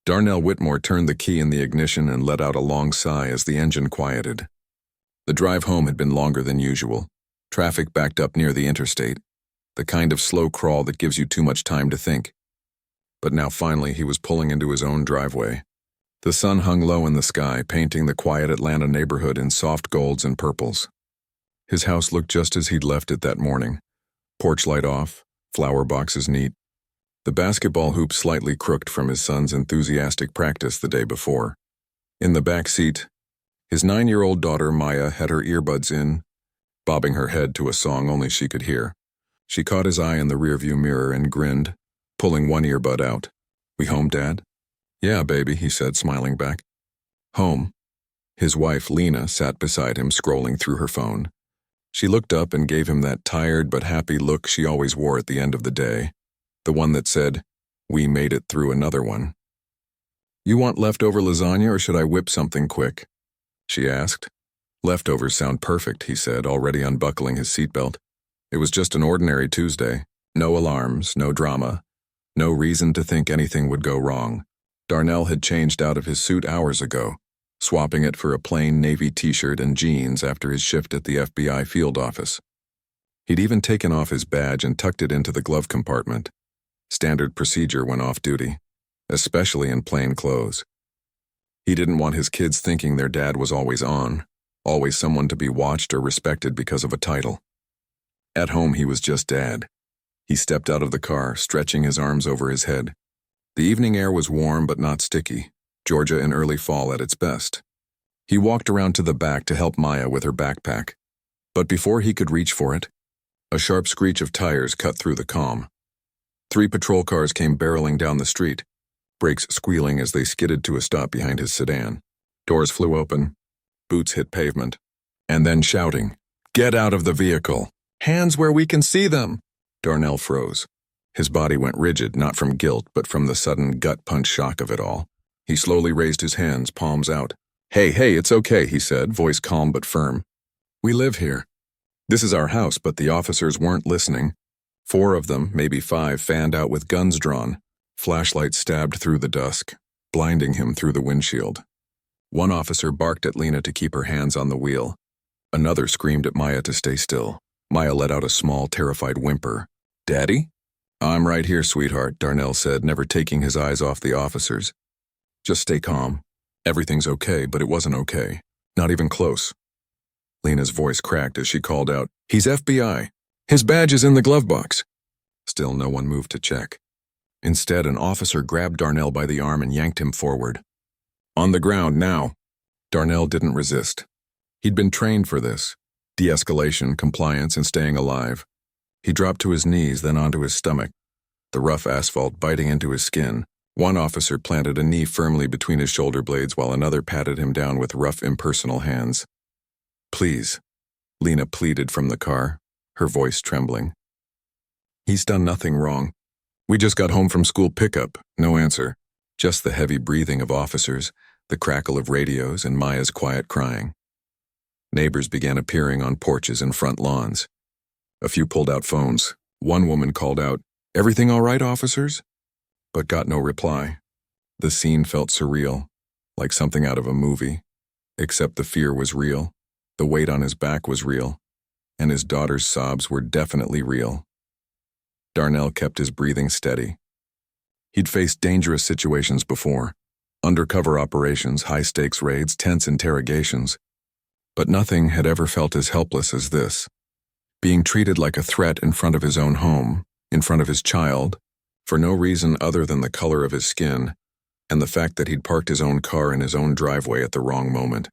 Darnell Whitmore turned the key in the ignition and let out a long sigh as the engine quieted. The drive home had been longer than usual. Traffic backed up near the interstate, the kind of slow crawl that gives you too much time to think. But now finally he was pulling into his own driveway. The sun hung low in the sky, painting the quiet Atlanta neighborhood in soft golds and purples. His house looked just as he'd left it that morning. Porch light off, flower boxes neat. The basketball hoop slightly crooked from his son's enthusiastic practice the day before. In the back seat, his 9-year-old daughter Maya had her earbuds in, bobbing her head to a song only she could hear. She caught his eye in the rearview mirror and grinned, pulling one earbud out. "We home, Dad?" "Yeah, baby," he said, smiling back. "Home." His wife, Lena, sat beside him, scrolling through her phone. She looked up and gave him that tired but happy look she always wore at the end of the day, the one that said, "We made it through another one." "You want leftover lasagna or should I whip something quick?" she asked. "Leftovers sound perfect," he said, already unbuckling his seatbelt. It was just an ordinary Tuesday. No alarms, no drama, no reason to think anything would go wrong. Darnell had changed out of his suit hours ago, swapping it for a plain navy t-shirt and jeans after his shift at the FBI field office. He'd even taken off his badge and tucked it into the glove compartment. Standard procedure when off duty, especially in plain clothes. He didn't want his kids thinking their dad was always on, always someone to be watched or respected because of a title. At home, he was just Dad. He stepped out of the car, stretching his arms over his head. The evening air was warm but not sticky, Georgia in early fall at its best. He walked around to the back to help Maya with her backpack. But before he could reach for it, a sharp screech of tires cut through the calm. 3 patrol cars came barreling down the street, brakes squealing as they skidded to a stop behind his sedan. Doors flew open, boots hit pavement, and then shouting, "Get out of the vehicle! Hands where we can see them!" Darnell froze. His body went rigid, not from guilt, but from the sudden gut-punch shock of it all. He slowly raised his hands, palms out. Hey, it's okay," he said, voice calm but firm. "We live here. This is our house," but the officers weren't listening. 4 of them, maybe 5, fanned out with guns drawn. Flashlights stabbed through the dusk, blinding him through the windshield. One officer barked at Lena to keep her hands on the wheel. Another screamed at Maya to stay still. Maya let out a small, terrified whimper. "Daddy?" "I'm right here, sweetheart," Darnell said, never taking his eyes off the officers. "Just stay calm. Everything's okay, but it wasn't okay. Not even close." Lena's voice cracked as she called out, "He's FBI. His badge is in the glove box." Still no one moved to check. Instead, an officer grabbed Darnell by the arm and yanked him forward. "On the ground, now." Darnell didn't resist. He'd been trained for this. De-escalation, compliance, and staying alive. He dropped to his knees, then onto his stomach, the rough asphalt biting into his skin. One officer planted a knee firmly between his shoulder blades while another patted him down with rough, impersonal hands. "Please," Lena pleaded from the car, her voice trembling. "He's done nothing wrong. We just got home from school pickup." No answer, just the heavy breathing of officers, the crackle of radios, and Maya's quiet crying. Neighbors began appearing on porches and front lawns. A few pulled out phones. One woman called out, "Everything all right, officers?" but got no reply. The scene felt surreal, like something out of a movie, except the fear was real, the weight on his back was real, and his daughter's sobs were definitely real. Darnell kept his breathing steady. He'd faced dangerous situations before, undercover operations, high-stakes raids, tense interrogations, but nothing had ever felt as helpless as this. Being treated like a threat in front of his own home, in front of his child, for no reason other than the color of his skin, and the fact that he'd parked his own car in his own driveway at the wrong moment.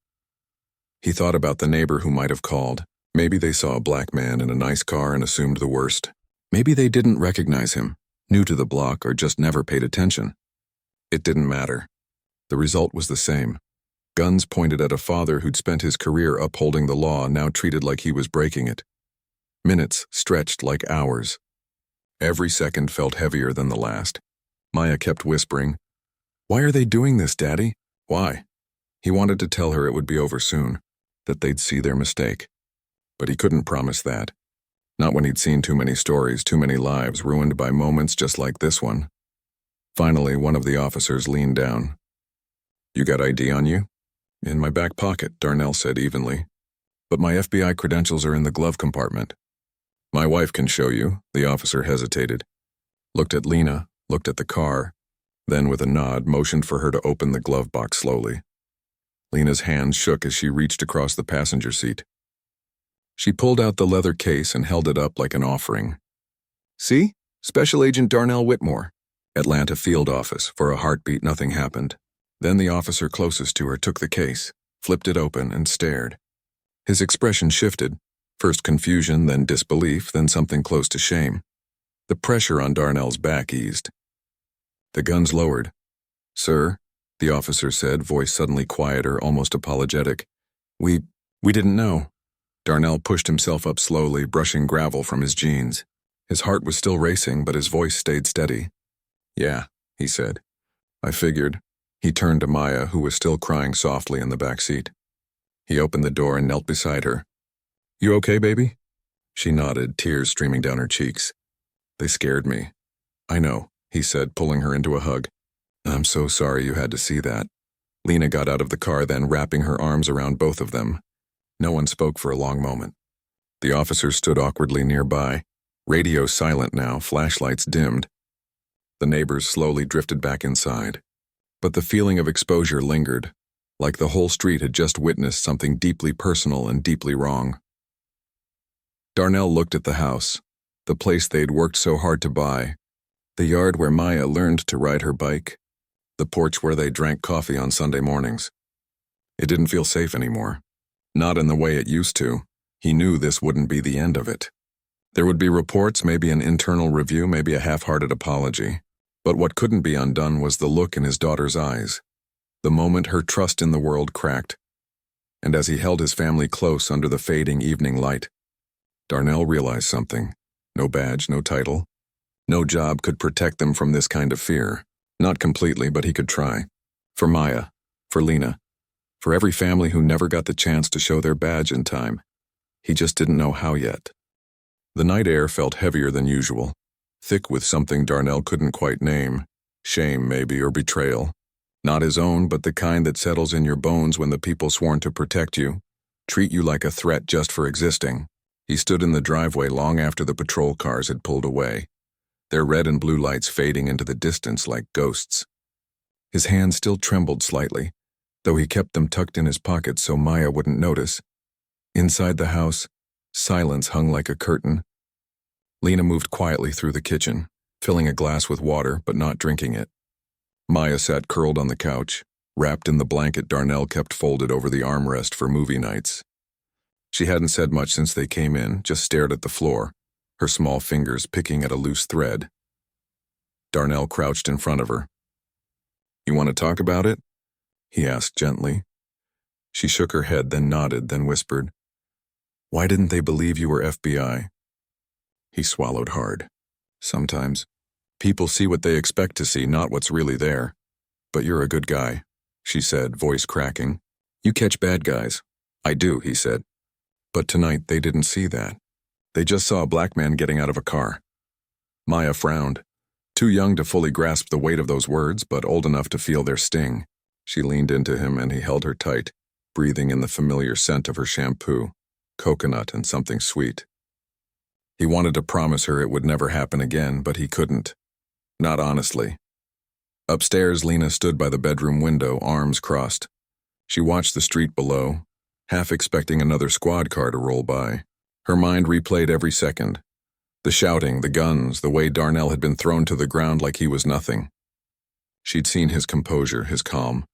He thought about the neighbor who might have called. Maybe they saw a black man in a nice car and assumed the worst. Maybe they didn't recognize him, new to the block, or just never paid attention. It didn't matter. The result was the same. Guns pointed at a father who'd spent his career upholding the law, now treated like he was breaking it. Minutes stretched like hours. Every second felt heavier than the last. Maya kept whispering, "Why are they doing this, Daddy? Why?" He wanted to tell her it would be over soon, that they'd see their mistake. But he couldn't promise that. Not when he'd seen too many stories, too many lives ruined by moments just like this one. Finally, one of the officers leaned down. "You got ID on you?" "In my back pocket," Darnell said evenly. "But my FBI credentials are in the glove compartment." "My wife can show you," the officer hesitated. Looked at Lena, looked at the car, then with a nod motioned for her to open the glove box slowly. Lena's hands shook as she reached across the passenger seat. She pulled out the leather case and held it up like an offering. "See? Special Agent Darnell Whitmore. Atlanta field office. For a heartbeat, nothing happened. Then the officer closest to her took the case, flipped it open, and stared. His expression shifted, first confusion, then disbelief, then something close to shame. The pressure on Darnell's back eased. The guns lowered. "Sir," the officer said, voice suddenly quieter, almost apologetic. We didn't know." Darnell pushed himself up slowly, brushing gravel from his jeans. His heart was still racing, but his voice stayed steady. "Yeah," he said. "I figured." He turned to Maya, who was still crying softly in the back seat. He opened the door and knelt beside her. "You okay, baby?" She nodded, tears streaming down her cheeks. "They scared me." "I know," he said, pulling her into a hug. "I'm so sorry you had to see that." Lena got out of the car, then wrapping her arms around both of them. No one spoke for a long moment. The officer stood awkwardly nearby. Radio silent now, flashlights dimmed. The neighbors slowly drifted back inside. But the feeling of exposure lingered, like the whole street had just witnessed something deeply personal and deeply wrong. Darnell looked at the house, the place they'd worked so hard to buy, the yard where Maya learned to ride her bike, the porch where they drank coffee on Sunday mornings. It didn't feel safe anymore. Not in the way it used to. He knew this wouldn't be the end of it. There would be reports, maybe an internal review, maybe a half-hearted apology. But what couldn't be undone was the look in his daughter's eyes, the moment her trust in the world cracked. And as he held his family close under the fading evening light, Darnell realized something. No badge, no title. No job could protect them from this kind of fear. Not completely, but he could try. For Maya, for Lena, for every family who never got the chance to show their badge in time. He just didn't know how yet. The night air felt heavier than usual, thick with something Darnell couldn't quite name. Shame, maybe, or betrayal. Not his own, but the kind that settles in your bones when the people sworn to protect you treat you like a threat just for existing. He stood in the driveway long after the patrol cars had pulled away, their red and blue lights fading into the distance like ghosts. His hands still trembled slightly, though he kept them tucked in his pockets so Maya wouldn't notice. Inside the house, silence hung like a curtain. Lena moved quietly through the kitchen, filling a glass with water but not drinking it. Maya sat curled on the couch, wrapped in the blanket Darnell kept folded over the armrest for movie nights. She hadn't said much since they came in, just stared at the floor, her small fingers picking at a loose thread. Darnell crouched in front of her. "You want to talk about it?" he asked gently. She shook her head, then nodded, then whispered, "Why didn't they believe you were FBI?" He swallowed hard. "Sometimes people see what they expect to see, not what's really there. But you're a good guy," she said, voice cracking. "You catch bad guys." "I do," he said. But tonight they didn't see that. They just saw a black man getting out of a car. Maya frowned, too young to fully grasp the weight of those words, but old enough to feel their sting. She leaned into him and he held her tight, breathing in the familiar scent of her shampoo, coconut and something sweet. He wanted to promise her it would never happen again, but he couldn't. Not honestly. Upstairs, Lena stood by the bedroom window, arms crossed. She watched the street below, half expecting another squad car to roll by. Her mind replayed every second. The shouting, the guns, the way Darnell had been thrown to the ground like he was nothing. She'd seen his composure, his calm,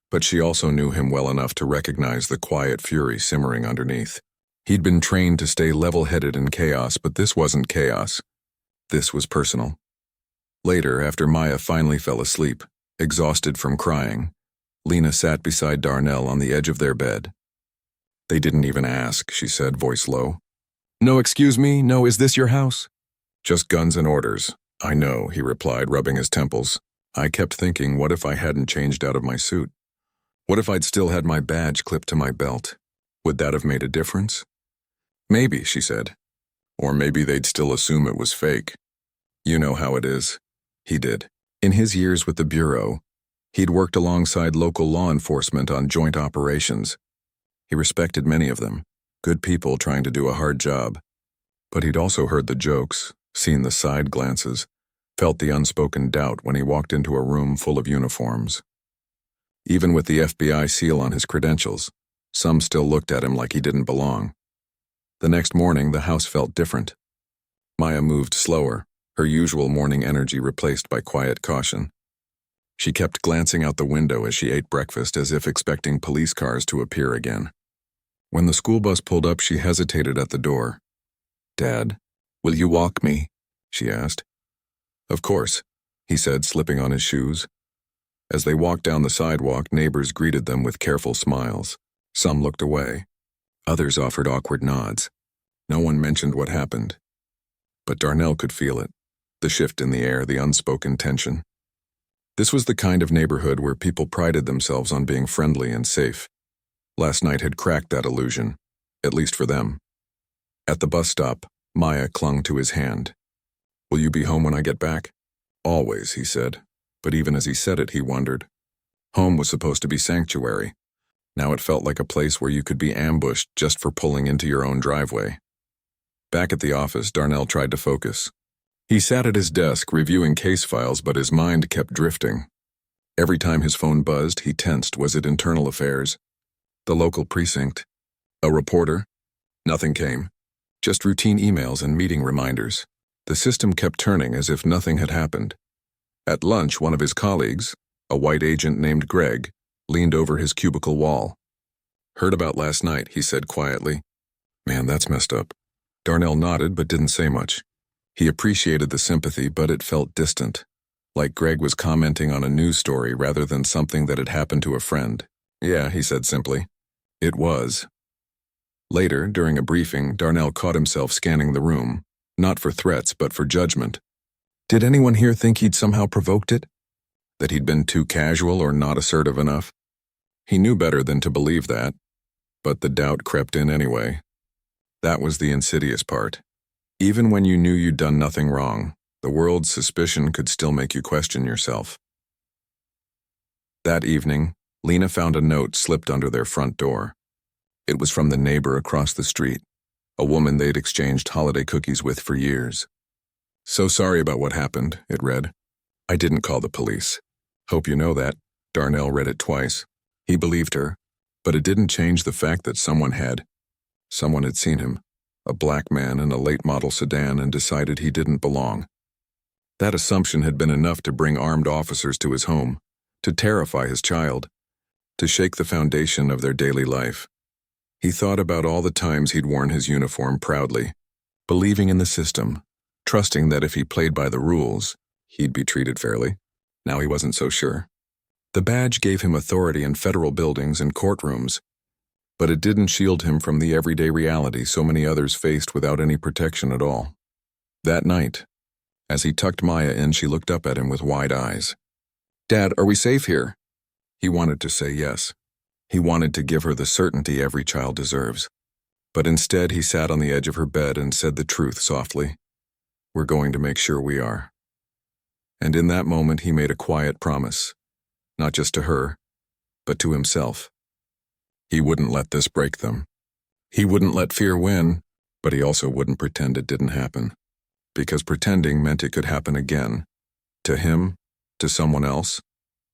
but she also knew him well enough to recognize the quiet fury simmering underneath. He'd been trained to stay level-headed in chaos, but this wasn't chaos. This was personal. Later, after Maya finally fell asleep, exhausted from crying, Lena sat beside Darnell on the edge of their bed. "They didn't even ask," she said, voice low. "No, excuse me, no, is this your house?" "Just guns and orders." "I know," he replied, rubbing his temples. "I kept thinking, what if I hadn't changed out of my suit? What if I'd still had my badge clipped to my belt? Would that have made a difference?" "Maybe," she said. "Or maybe they'd still assume it was fake. You know how it is." He did. In his years with the Bureau, he'd worked alongside local law enforcement on joint operations. He respected many of them, good people trying to do a hard job. But he'd also heard the jokes, seen the side glances, felt the unspoken doubt when he walked into a room full of uniforms. Even with the FBI seal on his credentials, some still looked at him like he didn't belong. The next morning, the house felt different. Maya moved slower, her usual morning energy replaced by quiet caution. She kept glancing out the window as she ate breakfast as if expecting police cars to appear again. When the school bus pulled up, she hesitated at the door. "Dad, will you walk me?" she asked. "Of course," he said, slipping on his shoes. As they walked down the sidewalk, neighbors greeted them with careful smiles. Some looked away. Others offered awkward nods. No one mentioned what happened. But Darnell could feel it, the shift in the air, the unspoken tension. This was the kind of neighborhood where people prided themselves on being friendly and safe. Last night had cracked that illusion, at least for them. At the bus stop, Maya clung to his hand. "Will you be home when I get back?" "Always," he said, but even as he said it, he wondered. Home was supposed to be sanctuary. Now it felt like a place where you could be ambushed just for pulling into your own driveway. Back at the office, Darnell tried to focus. He sat at his desk reviewing case files, but his mind kept drifting. Every time his phone buzzed, he tensed. Was it internal affairs? The local precinct? A reporter? Nothing came. Just routine emails and meeting reminders. The system kept turning as if nothing had happened. At lunch, one of his colleagues, a white agent named Greg, leaned over his cubicle wall. "Heard about last night," he said quietly. "Man, that's messed up." Darnell nodded but didn't say much. He appreciated the sympathy, but it felt distant, like Greg was commenting on a news story rather than something that had happened to a friend. "Yeah," he said simply. "It was." Later, during a briefing, Darnell caught himself scanning the room, not for threats but for judgment. Did anyone here think he'd somehow provoked it? That he'd been too casual or not assertive enough? He knew better than to believe that, but the doubt crept in anyway. That was the insidious part. Even when you knew you'd done nothing wrong, the world's suspicion could still make you question yourself. That evening, Lena found a note slipped under their front door. It was from the neighbor across the street, a woman they'd exchanged holiday cookies with for years. "So sorry about what happened," it read. "I didn't call the police. Hope you know that." Darnell read it twice. He believed her, but it didn't change the fact that someone had. Someone had seen him, a black man in a late-model sedan, and decided he didn't belong. That assumption had been enough to bring armed officers to his home, to terrify his child, to shake the foundation of their daily life. He thought about all the times he'd worn his uniform proudly, believing in the system, trusting that if he played by the rules, he'd be treated fairly. Now he wasn't so sure. The badge gave him authority in federal buildings and courtrooms, but it didn't shield him from the everyday reality so many others faced without any protection at all. That night, as he tucked Maya in, she looked up at him with wide eyes. "Dad, are we safe here?" He wanted to say yes. He wanted to give her the certainty every child deserves. But instead, he sat on the edge of her bed and said the truth softly. "We're going to make sure we are." And in that moment, he made a quiet promise, not just to her, but to himself. He wouldn't let this break them. He wouldn't let fear win, but he also wouldn't pretend it didn't happen. Because pretending meant it could happen again. To him, to someone else,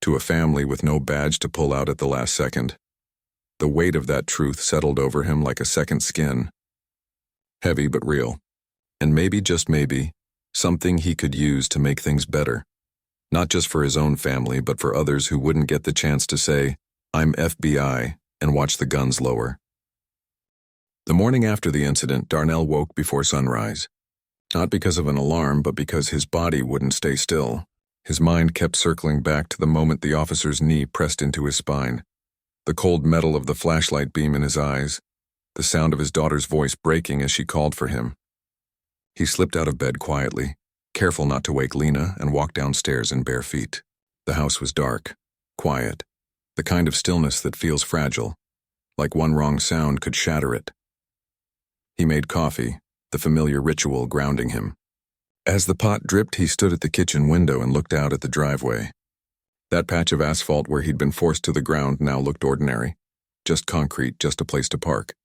to a family with no badge to pull out at the last second. The weight of that truth settled over him like a second skin. Heavy but real. And maybe, just maybe, something he could use to make things better. Not just for his own family, but for others who wouldn't get the chance to say, "I'm FBI," and watch the guns lower. The morning after the incident, Darnell woke before sunrise. Not because of an alarm, but because his body wouldn't stay still. His mind kept circling back to the moment the officer's knee pressed into his spine, the cold metal of the flashlight beam in his eyes, the sound of his daughter's voice breaking as she called for him. He slipped out of bed quietly, careful not to wake Lena, and walked downstairs in bare feet. The house was dark, quiet, the kind of stillness that feels fragile, like one wrong sound could shatter it. He made coffee, the familiar ritual grounding him. As the pot dripped, he stood at the kitchen window and looked out at the driveway. That patch of asphalt where he'd been forced to the ground now looked ordinary. Just concrete, just a place to park.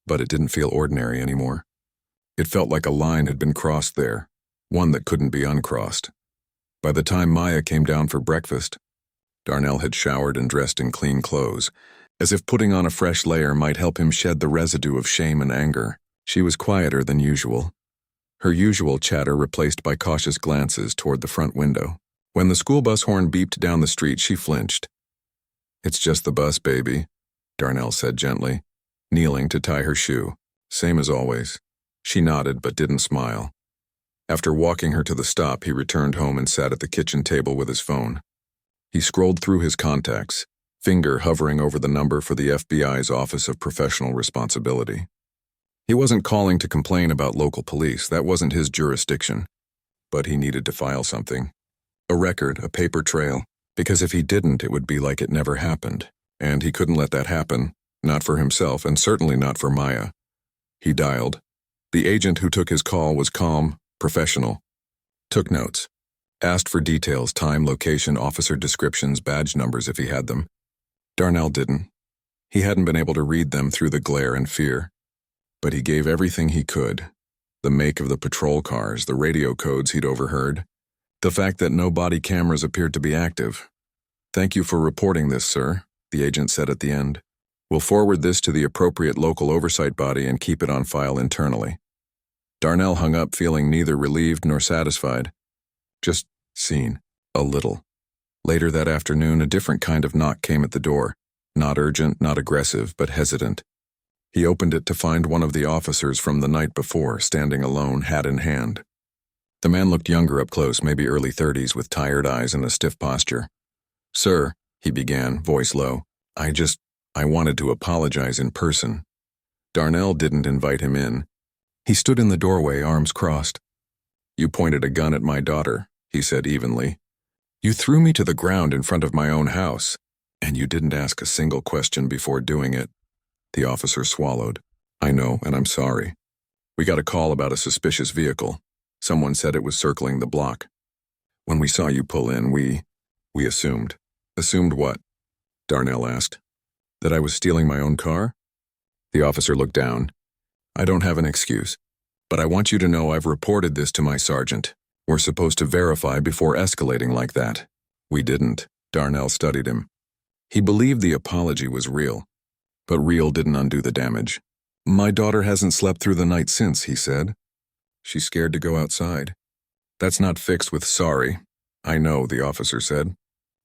But it didn't feel ordinary anymore. It felt like a line had been crossed there, one that couldn't be uncrossed. By the time Maya came down for breakfast, Darnell had showered and dressed in clean clothes, as if putting on a fresh layer might help him shed the residue of shame and anger. She was quieter than usual, her usual chatter replaced by cautious glances toward the front window. When the school bus horn beeped down the street, she flinched. "It's just the bus, baby," Darnell said gently, kneeling to tie her shoe. "Same as always." She nodded but didn't smile. After walking her to the stop, he returned home and sat at the kitchen table with his phone. He scrolled through his contacts, finger hovering over the number for the FBI's Office of Professional Responsibility. He wasn't calling to complain about local police, that wasn't his jurisdiction. But he needed to file something. A record, a paper trail, because if he didn't, it would be like it never happened. And he couldn't let that happen, not for himself and certainly not for Maya. He dialed. The agent who took his call was calm, professional. Took notes. Asked for details, time, location, officer descriptions, badge numbers if he had them. Darnell didn't. He hadn't been able to read them through the glare and fear. But he gave everything he could. The make of the patrol cars, the radio codes he'd overheard, the fact that no body cameras appeared to be active. "Thank you for reporting this, sir," the agent said at the end. "We'll forward this to the appropriate local oversight body and keep it on file internally." Darnell hung up feeling neither relieved nor satisfied. Just seen. A little. Later that afternoon, a different kind of knock came at the door. Not urgent, not aggressive, but hesitant. He opened it to find one of the officers from the night before, standing alone, hat in hand. The man looked younger up close, maybe early 30s, with tired eyes and a stiff posture. "Sir," he began, voice low, I wanted to apologize in person." Darnell didn't invite him in. He stood in the doorway, arms crossed. "You pointed a gun at my daughter," he said evenly. "You threw me to the ground in front of my own house, and you didn't ask a single question before doing it." The officer swallowed. "I know, and I'm sorry. We got a call about a suspicious vehicle. Someone said it was circling the block. When we saw you pull in, we assumed." "Assumed what?" Darnell asked. "That I was stealing my own car?" The officer looked down. "I don't have an excuse, but I want you to know I've reported this to my sergeant. We're supposed to verify before escalating like that." "We didn't." Darnell studied him. He believed the apology was real, but real didn't undo the damage. "My daughter hasn't slept through the night since," he said. "She's scared to go outside." "That's not fixed with sorry." "I know," the officer said,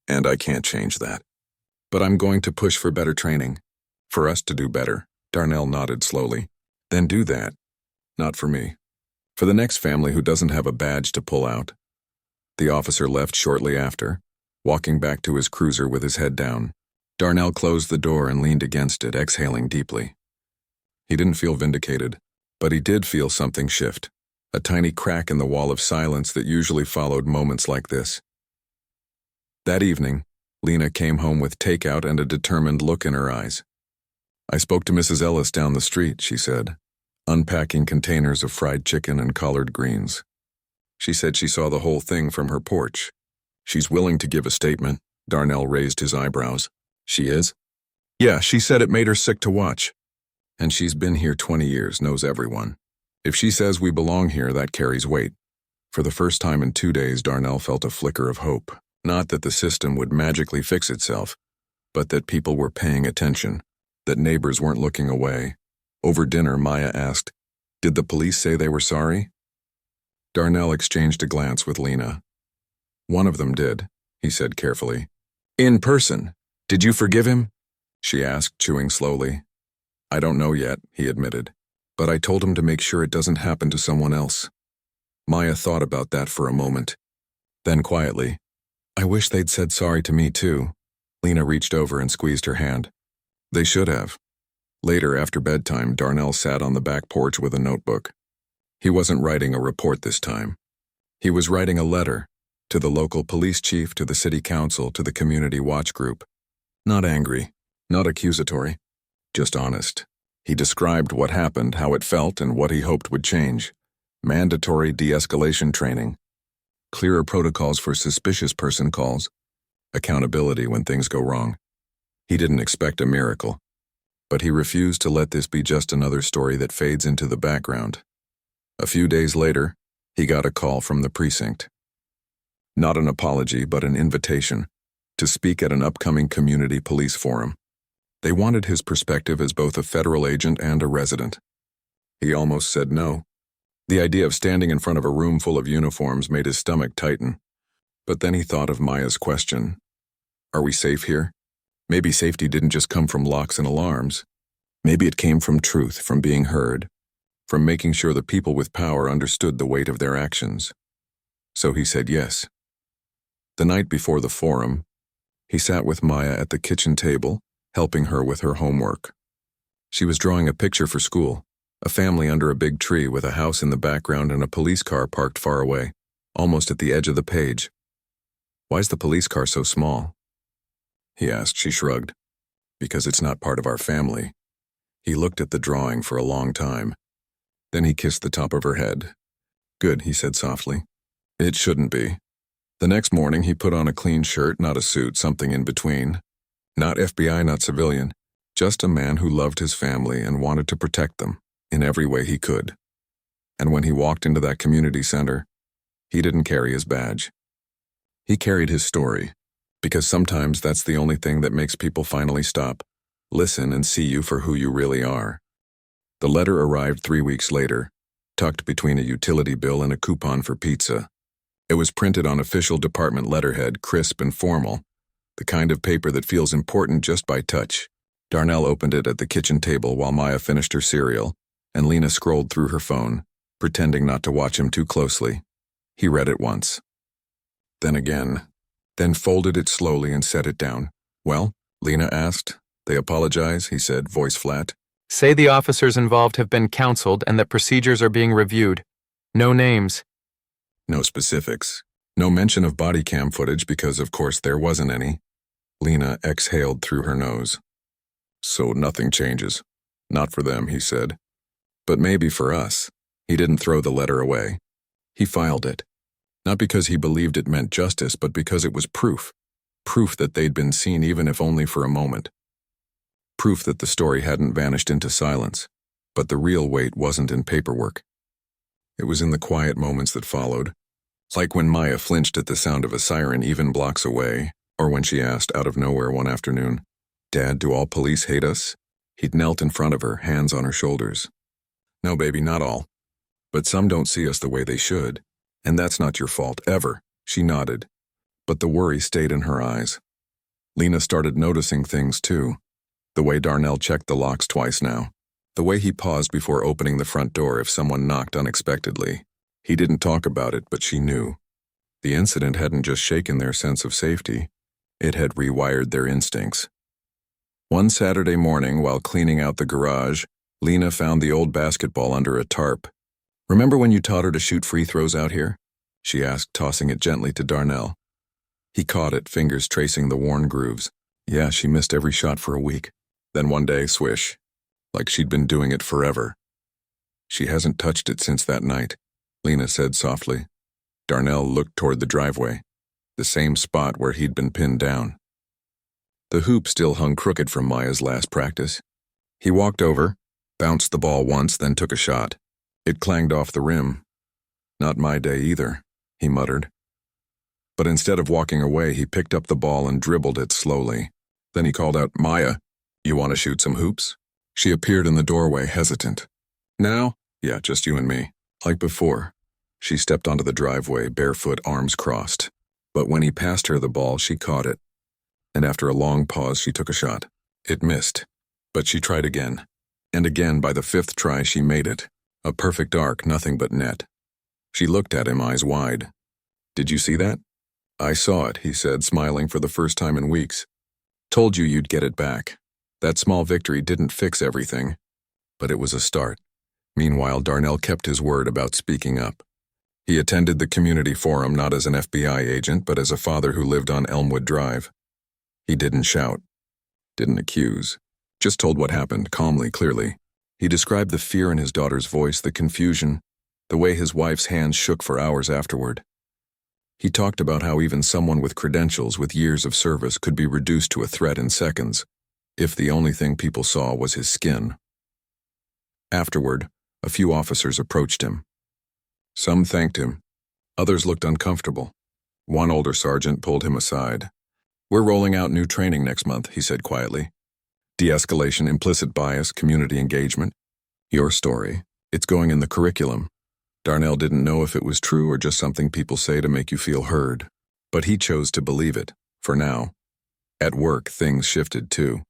"and I can't change that. But I'm going to push for better training. For us to do better." Darnell nodded slowly. "Then do that. Not for me. For the next family who doesn't have a badge to pull out." The officer left shortly after, walking back to his cruiser with his head down. Darnell closed the door and leaned against it, exhaling deeply. He didn't feel vindicated, but he did feel something shift, a tiny crack in the wall of silence that usually followed moments like this. That evening, Lena came home with takeout and a determined look in her eyes. "I spoke to Mrs. Ellis down the street," she said, unpacking containers of fried chicken and collard greens. "She said she saw the whole thing from her porch. She's willing to give a statement." Darnell raised his eyebrows. "She is?" "Yeah, she said it made her sick to watch. And she's been here 20 years, knows everyone. If she says we belong here, that carries weight." For the first time in 2 days, Darnell felt a flicker of hope. Not that the system would magically fix itself, but that people were paying attention, that neighbors weren't looking away. Over dinner, Maya asked, "Did the police say they were sorry?" Darnell exchanged a glance with Lena. "One of them did," he said carefully. "In person. Did you forgive him?" she asked, chewing slowly. "I don't know yet," he admitted, "but I told him to make sure it doesn't happen to someone else." Maya thought about that for a moment. Then quietly, "I wish they'd said sorry to me too." Lena reached over and squeezed her hand. "They should have." Later, after bedtime, Darnell sat on the back porch with a notebook. He wasn't writing a report this time. He was writing a letter to the local police chief, to the city council, to the community watch group. Not angry, not accusatory, just honest. He described what happened, how it felt, and what he hoped would change. mandatory de-escalation training, clearer protocols for suspicious person calls, accountability when things go wrong. He didn't expect a miracle, but he refused to let this be just another story that fades into the background. A few days later, he got a call from the precinct. Not an apology, but an invitation to speak at an upcoming community police forum. They wanted his perspective as both a federal agent and a resident. He almost said no. The idea of standing in front of a room full of uniforms made his stomach tighten. But then he thought of Maya's question. Are we safe here? Maybe safety didn't just come from locks and alarms. Maybe it came from truth, from being heard, from making sure the people with power understood the weight of their actions. So he said yes. The night before the forum, he sat with Maya at the kitchen table, helping her with her homework. She was drawing a picture for school, a family under a big tree with a house in the background and a police car parked far away, almost at the edge of the page. Why's the police car so small? He asked. She shrugged. Because it's not part of our family. He looked at the drawing for a long time. Then he kissed the top of her head. Good, he said softly. It shouldn't be. The next morning he put on a clean shirt, not a suit, something in between. Not FBI, not civilian, just a man who loved his family and wanted to protect them in every way he could. And when he walked into that community center, he didn't carry his badge. He carried his story, because sometimes that's the only thing that makes people finally stop, listen, and see you for who you really are. The letter arrived 3 weeks later, tucked between a utility bill and a coupon for pizza. It was printed on official department letterhead, crisp and formal, the kind of paper that feels important just by touch. Darnell opened it at the kitchen table while Maya finished her cereal, and Lena scrolled through her phone, pretending not to watch him too closely. He read it once. Then again. Then folded it slowly and set it down. Well, Lena asked. They apologize, he said, voice flat. Say the officers involved have been counseled and that procedures are being reviewed. No names. No specifics. No mention of body cam footage because, of course, there wasn't any. Lena exhaled through her nose. So nothing changes. Not for them, he said. But maybe for us. He didn't throw the letter away. He filed it. Not because he believed it meant justice, but because it was proof. Proof that they'd been seen even if only for a moment. Proof that the story hadn't vanished into silence. But the real weight wasn't in paperwork. It was in the quiet moments that followed. Like when Maya flinched at the sound of a siren even blocks away, or when she asked out of nowhere one afternoon, Dad, do all police hate us? He'd knelt in front of her, hands on her shoulders. No, baby, not all. But some don't see us the way they should. And that's not your fault, ever. She nodded. But the worry stayed in her eyes. Lena started noticing things too. The way Darnell checked the locks twice now. The way he paused before opening the front door if someone knocked unexpectedly. He didn't talk about it, but she knew. The incident hadn't just shaken their sense of safety. It had rewired their instincts. One Saturday morning, while cleaning out the garage, Lena found the old basketball under a tarp. Remember when you taught her to shoot free throws out here? She asked, tossing it gently to Darnell. He caught it, fingers tracing the worn grooves. Yeah, she missed every shot for a week. Then one day, swish. Like she'd been doing it forever. She hasn't touched it since that night, Lena said softly. Darnell looked toward the driveway, the same spot where he'd been pinned down. The hoop still hung crooked from Maya's last practice. He walked over, bounced the ball once, then took a shot. It clanged off the rim. Not my day either, he muttered. But instead of walking away, he picked up the ball and dribbled it slowly. Then he called out, Maya, you want to shoot some hoops? She appeared in the doorway, hesitant. Now? Yeah, just you and me. Like before. She stepped onto the driveway, barefoot, arms crossed. But when he passed her the ball, she caught it. And after a long pause, she took a shot. It missed. But she tried again. And again, by the 5th try, she made it. A perfect arc, nothing but net. She looked at him, eyes wide. Did you see that? I saw it, he said, smiling for the first time in weeks. Told you you'd get it back. That small victory didn't fix everything, but it was a start. Meanwhile, Darnell kept his word about speaking up. He attended the community forum not as an FBI agent, but as a father who lived on Elmwood Drive. He didn't shout, didn't accuse, just told what happened, calmly, clearly. He described the fear in his daughter's voice, the confusion, the way his wife's hands shook for hours afterward. He talked about how even someone with credentials with years of service could be reduced to a threat in seconds, if the only thing people saw was his skin. Afterward, a few officers approached him. Some thanked him. Others looked uncomfortable. One older sergeant pulled him aside. "We're rolling out new training next month," he said quietly. "De-escalation, implicit bias, community engagement. Your story. It's going in the curriculum." Darnell didn't know if it was true or just something people say to make you feel heard. But he chose to believe it, for now. At work, things shifted too.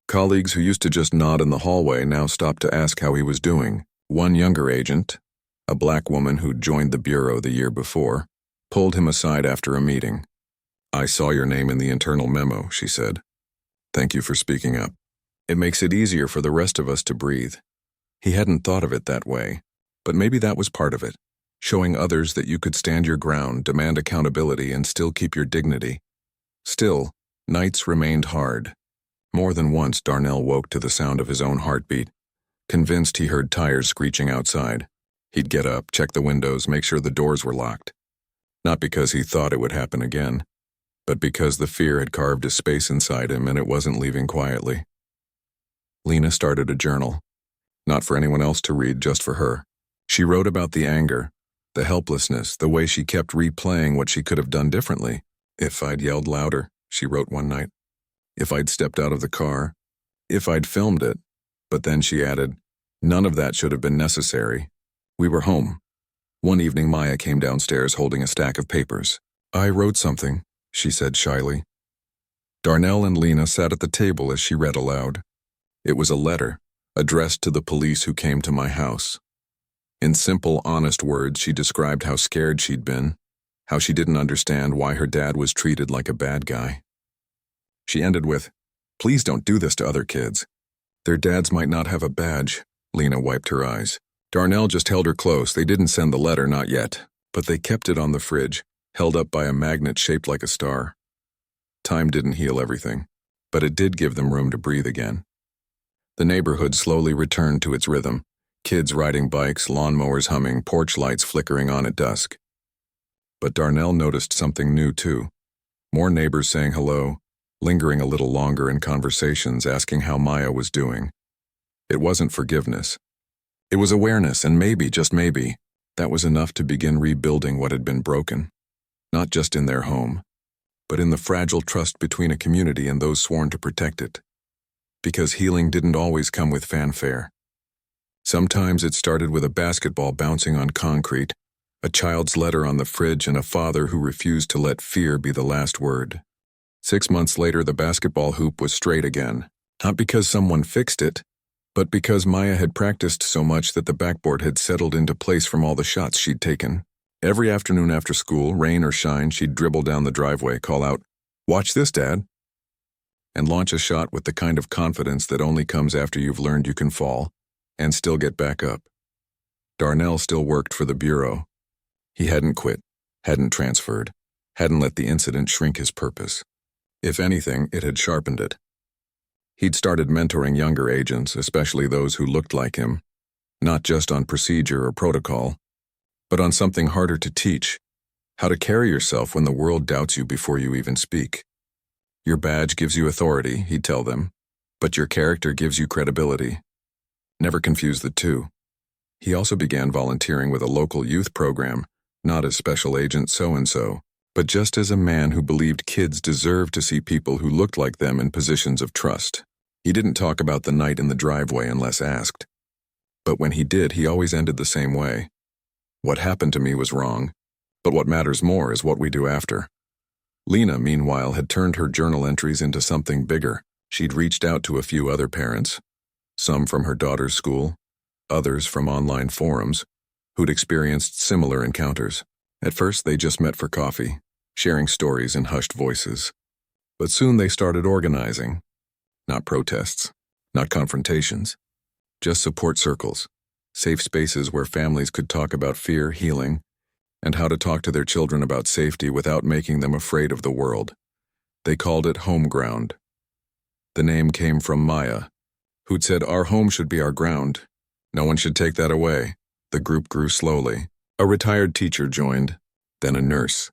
Colleagues who used to just nod in the hallway now stopped to ask how he was doing. One younger agent, a black woman who'd joined the bureau the year before, pulled him aside after a meeting. "I saw your name in the internal memo," she said. "Thank you for speaking up. It makes it easier for the rest of us to breathe." He hadn't thought of it that way, but maybe that was part of it, showing others that you could stand your ground, demand accountability, and still keep your dignity. Still, nights remained hard. More than once, Darnell woke to the sound of his own heartbeat, convinced he heard tires screeching outside. He'd get up, check the windows, make sure the doors were locked. Not because he thought it would happen again, but because the fear had carved a space inside him and it wasn't leaving quietly. Lena started a journal. Not for anyone else to read, just for her. She wrote about the anger, the helplessness, the way she kept replaying what she could have done differently. "If I'd yelled louder," she wrote one night. "If I'd stepped out of the car. If I'd filmed it." But then she added, "None of that should have been necessary. We were home." One evening, Maya came downstairs holding a stack of papers. "I wrote something," she said shyly. Darnell and Lena sat at the table as she read aloud. It was a letter, addressed to the police who came to my house. In simple, honest words, she described how scared she'd been, how she didn't understand why her dad was treated like a bad guy. She ended with, "Please don't do this to other kids. Their dads might not have a badge." Lena wiped her eyes. Darnell just held her close. They didn't send the letter, not yet, but they kept it on the fridge, held up by a magnet shaped like a star. Time didn't heal everything, but it did give them room to breathe again. The neighborhood slowly returned to its rhythm, kids riding bikes, lawnmowers humming, porch lights flickering on at dusk. But Darnell noticed something new too. More neighbors saying hello, lingering a little longer in conversations, asking how Maya was doing. It wasn't forgiveness. It was awareness, and maybe, just maybe, that was enough to begin rebuilding what had been broken. Not just in their home, but in the fragile trust between a community and those sworn to protect it. Because healing didn't always come with fanfare. Sometimes it started with a basketball bouncing on concrete, a child's letter on the fridge, and a father who refused to let fear be the last word. 6 months later, the basketball hoop was straight again, not because someone fixed it, but because Maya had practiced so much that the backboard had settled into place from all the shots she'd taken. Every afternoon after school, rain or shine, she'd dribble down the driveway, call out, "Watch this, Dad," and launch a shot with the kind of confidence that only comes after you've learned you can fall and still get back up. Darnell still worked for the bureau. He hadn't quit, hadn't transferred, hadn't let the incident shrink his purpose. If anything, it had sharpened it. He'd started mentoring younger agents, especially those who looked like him, not just on procedure or protocol, but on something harder to teach: how to carry yourself when the world doubts you before you even speak. Your badge gives you authority, he'd tell them, but your character gives you credibility. Never confuse the two. He also began volunteering with a local youth program, not as Special Agent so-and-so, but just as a man who believed kids deserved to see people who looked like them in positions of trust. He didn't talk about the night in the driveway unless asked. But when he did, he always ended the same way. "What happened to me was wrong, but what matters more is what we do after." Lena, meanwhile, had turned her journal entries into something bigger. She'd reached out to a few other parents, some from her daughter's school, others from online forums, who'd experienced similar encounters. At first, they just met for coffee, sharing stories in hushed voices. But soon they started organizing. Not protests, not confrontations, just support circles, safe spaces where families could talk about fear, healing, and how to talk to their children about safety without making them afraid of the world. They called it Home Ground. The name came from Maya, who'd said, "Our home should be our ground. No one should take that away." The group grew slowly. A retired teacher joined, then a nurse,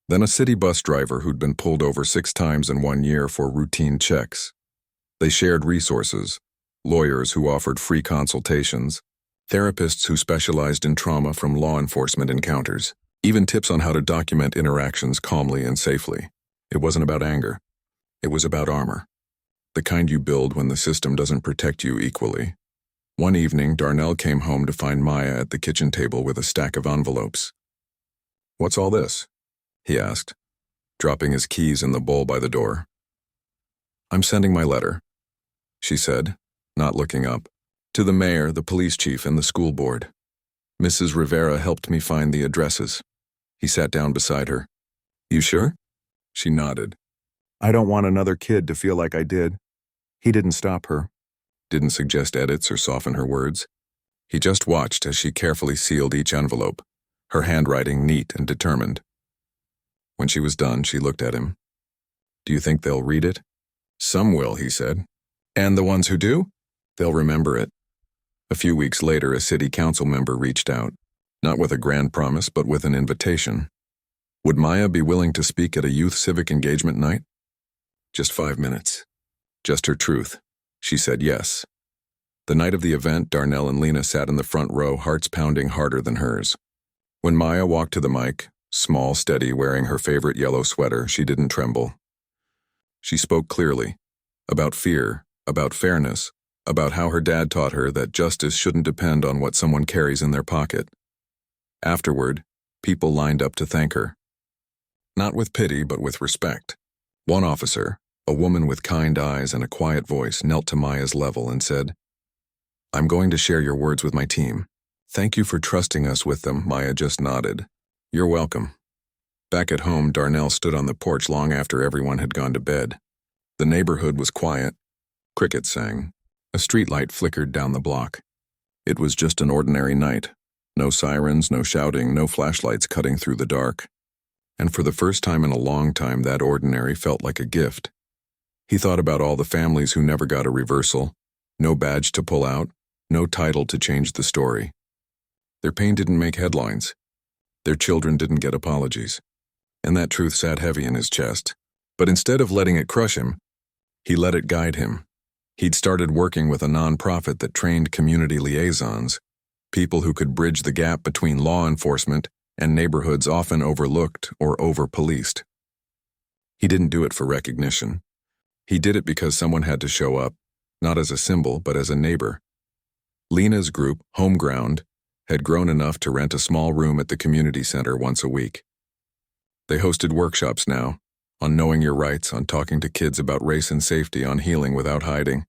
then a city bus driver who'd been pulled over 6 times in 1 year for routine checks. They shared resources, lawyers who offered free consultations, therapists who specialized in trauma from law enforcement encounters, even tips on how to document interactions calmly and safely. It wasn't about anger. It was about armor. The kind you build when the system doesn't protect you equally. One evening, Darnell came home to find Maya at the kitchen table with a stack of envelopes. "What's all this?" he asked, dropping his keys in the bowl by the door. "I'm sending my letter," she said, not looking up, "to the mayor, the police chief, and the school board. Mrs. Rivera helped me find the addresses." He sat down beside her. "You sure?" She nodded. "I don't want another kid to feel like I did." He didn't stop her, didn't suggest edits or soften her words. He just watched as she carefully sealed each envelope, her handwriting neat and determined. When she was done, she looked at him. "Do you think they'll read it?" "Some will," he said. "And the ones who do? They'll remember it." A few weeks later, a city council member reached out, not with a grand promise, but with an invitation. Would Maya be willing to speak at a youth civic engagement night? Just 5 minutes. Just her truth. She said yes. The night of the event, Darnell and Lena sat in the front row, hearts pounding harder than hers. When Maya walked to the mic, small, steady, wearing her favorite yellow sweater, she didn't tremble. She spoke clearly, about fear, about fairness, about how her dad taught her that justice shouldn't depend on what someone carries in their pocket. Afterward, people lined up to thank her. Not with pity, but with respect. One officer, a woman with kind eyes and a quiet voice, knelt to Maya's level and said, "I'm going to share your words with my team. Thank you for trusting us with them." Maya just nodded. "You're welcome." Back at home, Darnell stood on the porch long after everyone had gone to bed. The neighborhood was quiet. Crickets sang. A streetlight flickered down the block. It was just an ordinary night. No sirens, no shouting, no flashlights cutting through the dark. And for the first time in a long time, that ordinary felt like a gift. He thought about all the families who never got a reversal, no badge to pull out, no title to change the story. Their pain didn't make headlines. Their children didn't get apologies. And that truth sat heavy in his chest. But instead of letting it crush him, he let it guide him. He'd started working with a nonprofit that trained community liaisons, people who could bridge the gap between law enforcement and neighborhoods often overlooked or over-policed. He didn't do it for recognition. He did it because someone had to show up, not as a symbol, but as a neighbor. Lena's group, Homeground, had grown enough to rent a small room at the community center once a week. They hosted workshops now, on knowing your rights, on talking to kids about race and safety, on healing without hiding.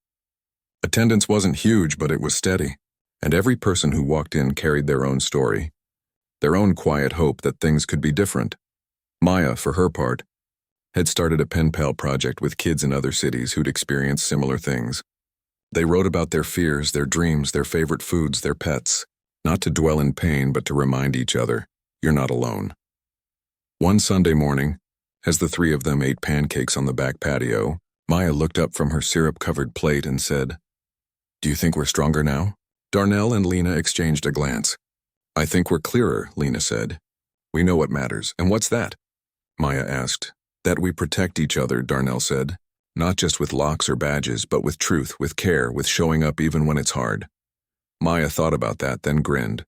Attendance wasn't huge, but it was steady, and every person who walked in carried their own story, their own quiet hope that things could be different. Maya, for her part, had started a pen pal project with kids in other cities who'd experienced similar things. They wrote about their fears, their dreams, their favorite foods, their pets, not to dwell in pain, but to remind each other, you're not alone. One Sunday morning, as the 3 of them ate pancakes on the back patio, Maya looked up from her syrup-covered plate and said, "Do you think we're stronger now?" Darnell and Lena exchanged a glance. "I think we're clearer," Lena said. "We know what matters." "And what's that?" Maya asked. "That we protect each other," Darnell said. "Not just with locks or badges, but with truth, with care, with showing up even when it's hard." Maya thought about that, then grinned.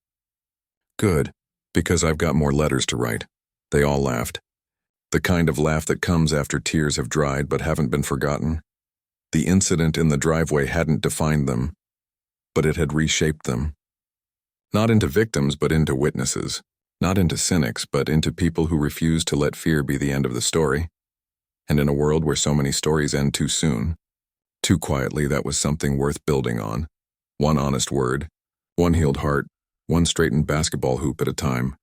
"Good, because I've got more letters to write." They all laughed. The kind of laugh that comes after tears have dried but haven't been forgotten. The incident in the driveway hadn't defined them, but it had reshaped them. Not into victims, but into witnesses. Not into cynics, but into people who refuse to let fear be the end of the story. And in a world where so many stories end too soon, too quietly, that was something worth building on. One honest word, one healed heart, one straightened basketball hoop at a time.